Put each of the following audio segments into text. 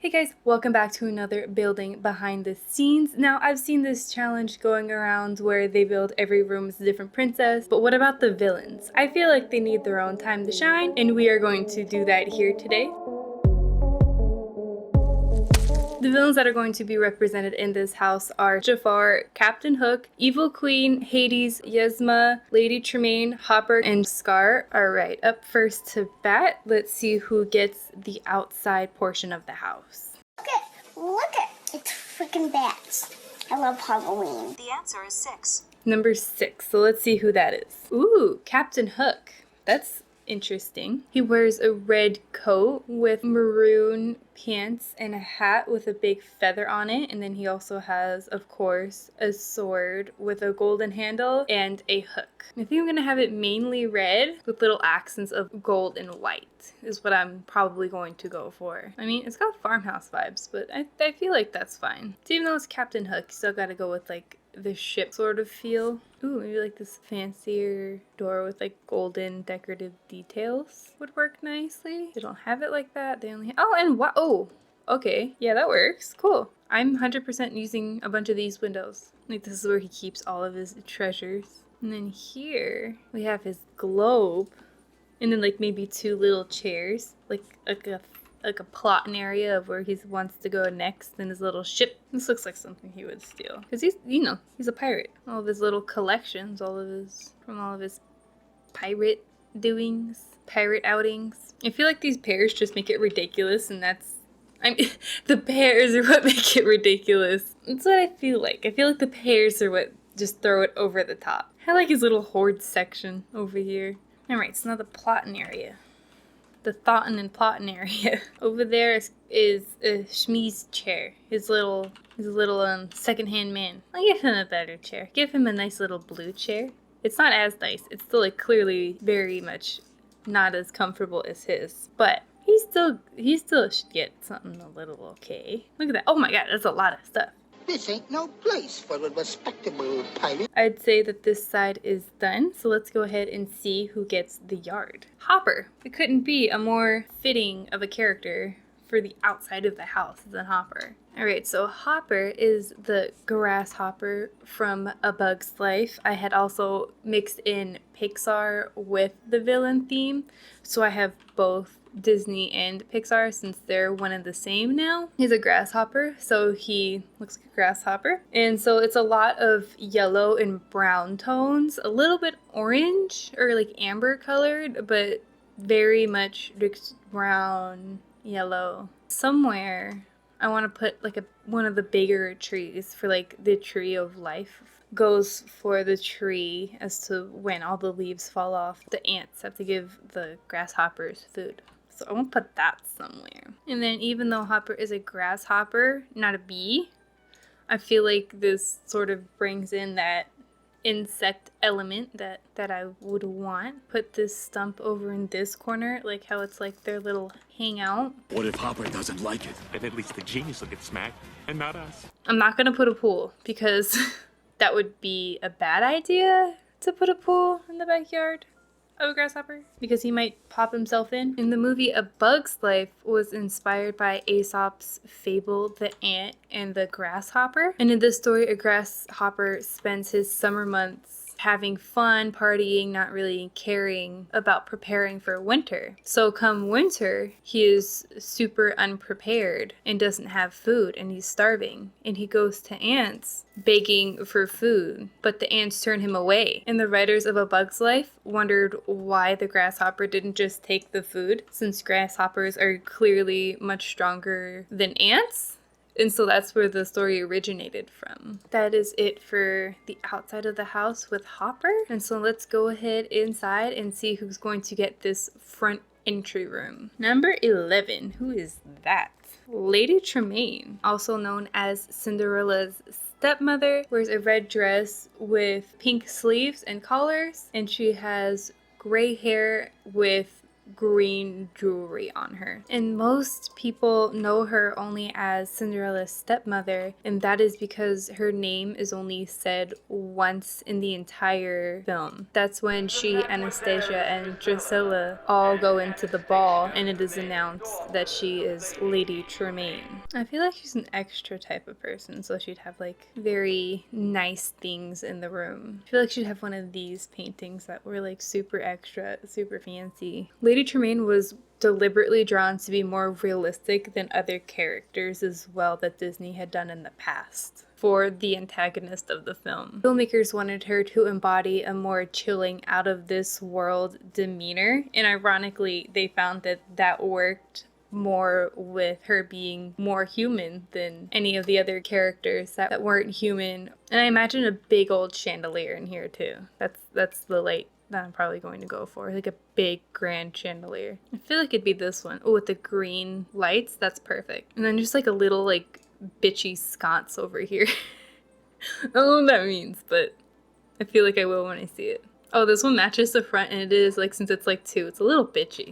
Hey guys, welcome back to another building behind the scenes. Now, I've seen this challenge going around where they build every room as a different princess, but what about the villains? I feel like they need their own time to shine, and we are going to do that here today. The villains that are going to be represented in this house are Jafar, Captain Hook, Evil Queen, Hades, Yzma, Lady Tremaine, Hopper, and Scar. Alright, up first to bat, let's see who gets the outside portion of the house. Look at it's freaking bats. I love Halloween. The answer is 6. Number 6, so let's see who that is. Ooh, Captain Hook. That's interesting. He wears a red coat with maroon pants and a hat with a big feather on it, and then he also has, of course, a sword with a golden handle and a hook. I think I'm gonna have it mainly red with little accents of gold and white is what I'm probably going to go for. I mean, it's got farmhouse vibes, but I feel like that's fine. So even though it's Captain Hook, you still gotta go with like the ship sort of feel. Ooh, maybe like this fancier door with like golden decorative details would work nicely. They don't have it like that. They only and what? Oh, okay. Yeah, that works. Cool. I'm 100% using a bunch of these windows. Like this is where he keeps all of his treasures. And then here we have his globe. And then like maybe 2 little chairs. Like a plotting area of where he wants to go next in his little ship. This looks like something he would steal. Because he's a pirate. All of his little collections, from all of his pirate doings, pirate outings. I feel like these pears just make it ridiculous, and the pears are what make it ridiculous. That's what I feel like. I feel like the pears are what just throw it over the top. I like his little hoard section over here. Alright, so now the plotting area. The thoughtin' and plotting area. Over there is a Shmi's chair. His little secondhand man. I'll give him a better chair. Give him a nice little blue chair. It's not as nice. It's still like clearly very much not as comfortable as his. But he still should get something a little okay. Look at that. Oh my god, that's a lot of stuff. This ain't no place for a respectable pirate. I'd say that this side is done, so let's go ahead and see who gets the yard. Hopper. It couldn't be a more fitting of a character for the outside of the house than Hopper. Alright, so Hopper is the grasshopper from A Bug's Life. I had also mixed in Pixar with the villain theme, so I have both Disney and Pixar since they're one and the same now. He's a grasshopper, so he looks like a grasshopper. And so it's a lot of yellow and brown tones, a little bit orange or like amber colored, but very much brown, yellow. Somewhere I want to put like one of the bigger trees for like the tree of life. Goes for the tree as to when all the leaves fall off. The ants have to give the grasshoppers food. So I won't put that somewhere. And then even though Hopper is a grasshopper, not a bee, I feel like this sort of brings in that insect element that I would want. Put this stump over in this corner, like how it's like their little hangout. What if Hopper doesn't like it? Then at least the genius will get smacked, and not us. I'm not gonna put a pool because that would be a bad idea to put a pool in the backyard of a grasshopper because he might pop himself in. In the movie A Bug's Life was inspired by Aesop's fable The Ant and the Grasshopper. And in this story, a grasshopper spends his summer months having fun, partying, not really caring about preparing for winter. So come winter, he is super unprepared and doesn't have food and he's starving. And he goes to ants begging for food, but the ants turn him away. And the writers of A Bug's Life wondered why the grasshopper didn't just take the food, since grasshoppers are clearly much stronger than ants. And so that's where the story originated from. That is it for the outside of the house with Hopper. And so let's go ahead inside and see who's going to get this front entry room. Number 11. Who is that? Lady Tremaine, also known as Cinderella's stepmother, wears a red dress with pink sleeves and collars. And she has gray hair with green jewelry on her. And most people know her only as Cinderella's stepmother, and that is because her name is only said once in the entire film. That's when she, Anastasia, and Drusilla all go into the ball, and it is announced that she is Lady Tremaine. I feel like she's an extra type of person, so she'd have like very nice things in the room. I feel like she'd have one of these paintings that were like super extra, super fancy. Lady Tremaine was deliberately drawn to be more realistic than other characters as well that Disney had done in the past for the antagonist of the film. Filmmakers wanted her to embody a more chilling, out of this world demeanor, and ironically they found that that worked more with her being more human than any of the other characters that weren't human. And I imagine a big old chandelier in here too. That's the light that I'm probably going to go for, like a big grand chandelier. I feel like it'd be this one. Oh, with the green lights, that's perfect. And then just like a little like bitchy sconce over here. I don't know what that means, but I feel like I will when I see it. Oh, this one matches the front, and it is like, since it's like two, it's a little bitchy.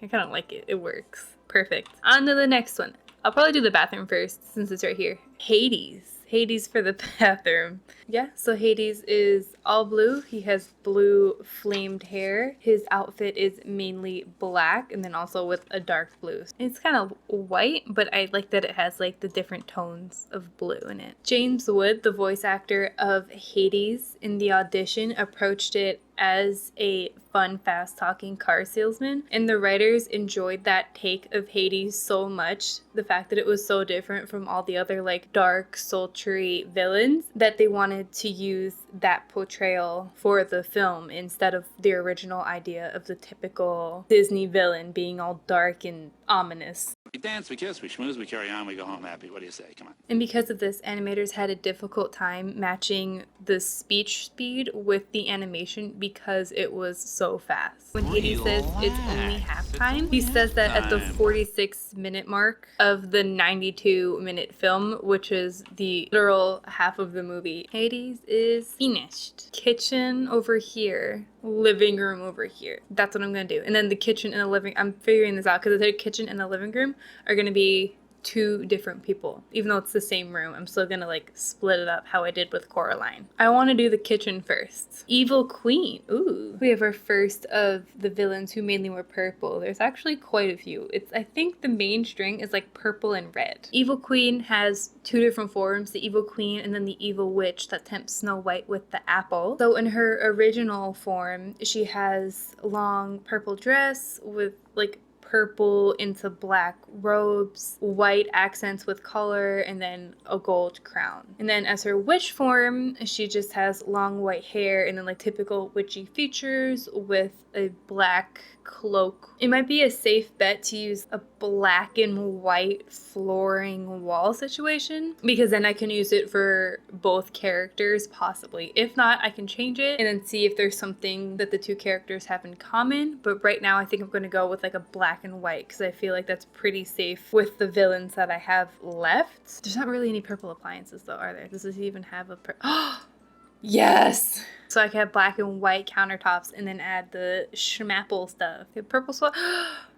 I kind of like it. It works. Perfect. On to the next one. I'll probably do the bathroom first since it's right here. Hades. Hades for the bathroom. Yeah, so Hades is all blue. He has blue flamed hair. His outfit is mainly black and then also with a dark blue. It's kind of white, but I like that it has like the different tones of blue in it. James Wood, the voice actor of Hades in the audition, approached it as a fun, fast-talking car salesman, and the writers enjoyed that take of Hades so much, the fact that it was so different from all the other like dark, sultry villains, that they wanted to use that portrayal for the film instead of the original idea of the typical Disney villain being all dark and ominous. We dance, we kiss, we schmooze, we carry on, we go home happy. What do you say? Come on. And because of this, animators had a difficult time matching the speech speed with the animation because it was so fast. When Hades says it's only halftime, he says that at the 46-minute mark of the 92-minute film, which is the literal half of the movie. Hades is finished. Kitchen over here. Living room over here. That's what I'm gonna do. And then the kitchen and the living, I'm figuring this out because the kitchen and the living room are gonna be two different people. Even though it's the same room, I'm still gonna like split it up how I did with Coraline. I want to do the kitchen first. Evil Queen. Ooh. We have our first of the villains who mainly were purple. There's actually quite a few. I think the main string is like purple and red. Evil Queen has two different forms, the Evil Queen and then the Evil Witch that tempts Snow White with the apple. So in her original form, she has long purple dress with like purple into black robes, white accents with color, and then a gold crown. And then as her witch form, she just has long white hair and then like typical witchy features with a black cloak. It might be a safe bet to use a black and white flooring wall situation because then I can use it for both characters possibly. If not, I can change it and then see if there's something that the two characters have in common. But right now I think I'm going to go with like a black and white because I feel like that's pretty safe with the villains that I have left. There's not really any purple appliances though, are there? Does this even have a Yes! So I can have black and white countertops and then add the schmapple stuff. The purple swap.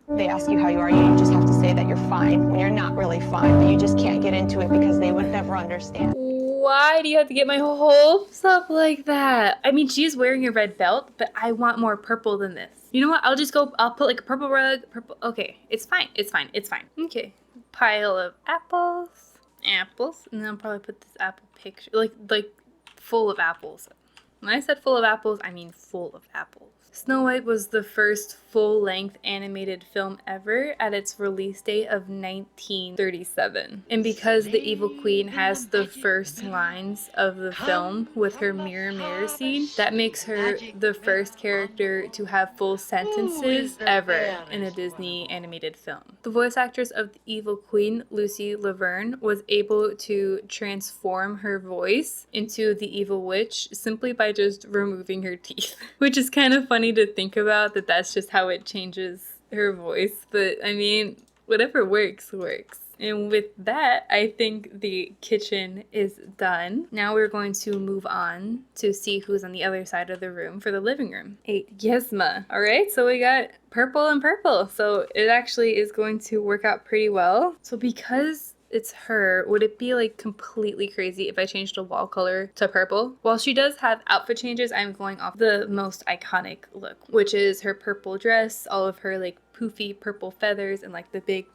They ask you how you are, you just have to say that you're fine when you're not really fine, but you just can't get into it because they would never understand. Why do you have to get my whole stuff like that? I mean, she's wearing a red belt, but I want more purple than this. You know what? I'll put like a purple rug, purple. Okay, it's fine. Okay. Pile of apples. And then I'll probably put this apple picture, like full of apples. When I said full of apples, I mean full of apples. Snow White was the first full-length animated film ever at its release date of 1937. And because the Evil Queen has the first lines of the film with her mirror mirror scene, that makes her the first character to have full sentences ever in a Disney animated film. The voice actress of the Evil Queen, Lucy Laverne, was able to transform her voice into the Evil Witch simply by just removing her teeth, which is kind of funny to think about that's just how it changes her voice, but I mean, whatever works. And with that, I think the kitchen is done. Now we're going to move on to see who's on the other side of the room for the living room. 8 Yesma. All right, so we got purple and purple. So it actually is going to work out pretty well. So because it's her, would it be like completely crazy if I changed the wall color to purple? While she does have outfit changes, I'm going off the most iconic look, which is her purple dress, all of her like poofy purple feathers, and like the big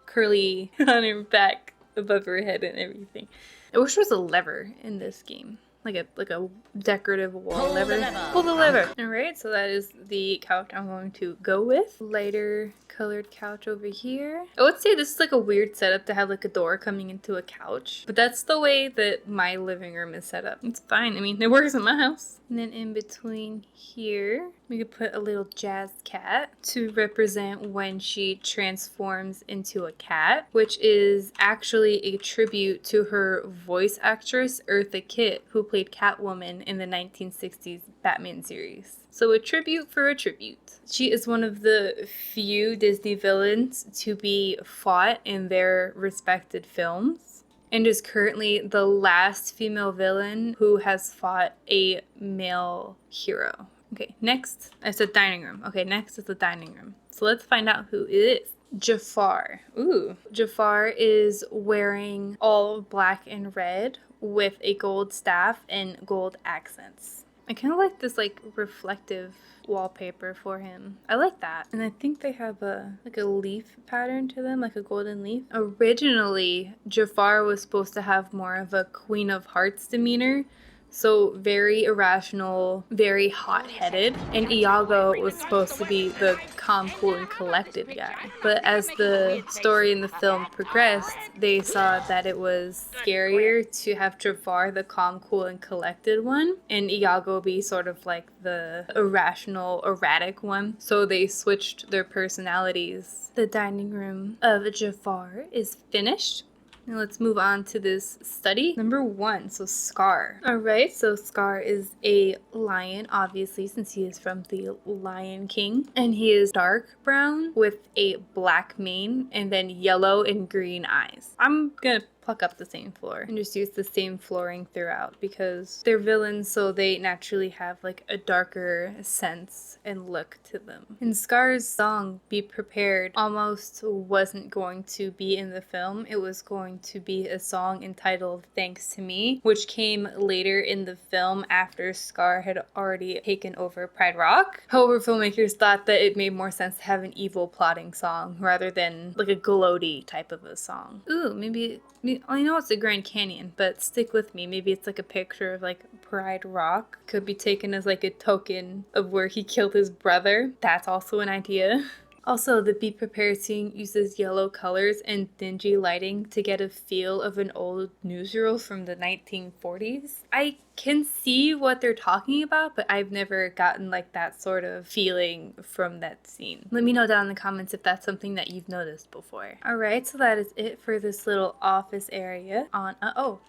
curly on her back above her head and everything. I wish there was a lever in this game. Like a decorative wall lever. Pull the lever. Alright, so that is the couch I'm going to go with. Lighter colored couch over here. I would say this is like a weird setup to have like a door coming into a couch. But that's the way that my living room is set up. It's fine. I mean, it works in my house. And then in between here, we could put a little jazz cat to represent when she transforms into a cat, which is actually a tribute to her voice actress, Eartha Kitt, who played Catwoman in the 1960s Batman series. So a tribute for a tribute. She is one of the few Disney villains to be fought in their respected films, and is currently the last female villain who has fought a male hero. Okay, next, I said dining room. Okay, next is the dining room. So let's find out who it is. Jafar. Ooh, Jafar is wearing all black and red with a gold staff and gold accents. I kind of like this like reflective wallpaper for him. I like that. And I think they have a leaf pattern to them, like a golden leaf. Originally, Jafar was supposed to have more of a Queen of Hearts demeanor. So very irrational, very hot-headed. And Iago was supposed to be the calm, cool, and collected guy. But as the story in the film progressed, they saw that it was scarier to have Jafar, the calm, cool, and collected one, and Iago be sort of like the irrational, erratic one. So they switched their personalities. The dining room of Jafar is finished. Now let's move on to this study. Number 1, so Scar. All right, so Scar is a lion, obviously, since he is from the Lion King. And he is dark brown with a black mane and then yellow and green eyes. I'm gonna pluck up the same floor and just use the same flooring throughout because they're villains, so they naturally have like a darker sense and look to them. And Scar's song Be Prepared almost wasn't going to be in the film. It was going to be a song entitled Thanks to Me, which came later in the film after Scar had already taken over Pride Rock. However, filmmakers thought that it made more sense to have an evil plotting song rather than like a gloaty type of a song. Ooh, maybe I know it's the Grand Canyon, but stick with me. Maybe it's like a picture of like Pride Rock. Could be taken as like a token of where he killed his brother. That's also an idea. Also, the Be Prepared scene uses yellow colors and dingy lighting to get a feel of an old newsreel from the 1940s. I can see what they're talking about, but I've never gotten like that sort of feeling from that scene. Let me know down in the comments if that's something that you've noticed before. Alright, so that is it for this little office area on, oh,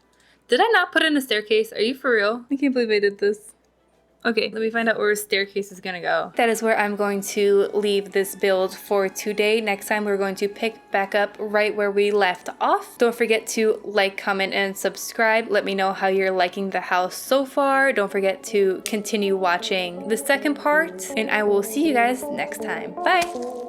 did I not put in a staircase? Are you for real? I can't believe I did this. Okay, let me find out where a staircase is gonna go. That is where I'm going to leave this build for today. Next time we're going to pick back up right where we left off. Don't forget to like, comment, and subscribe. Let me know how you're liking the house so far. Don't forget to continue watching the second part, and I will see you guys next time. Bye!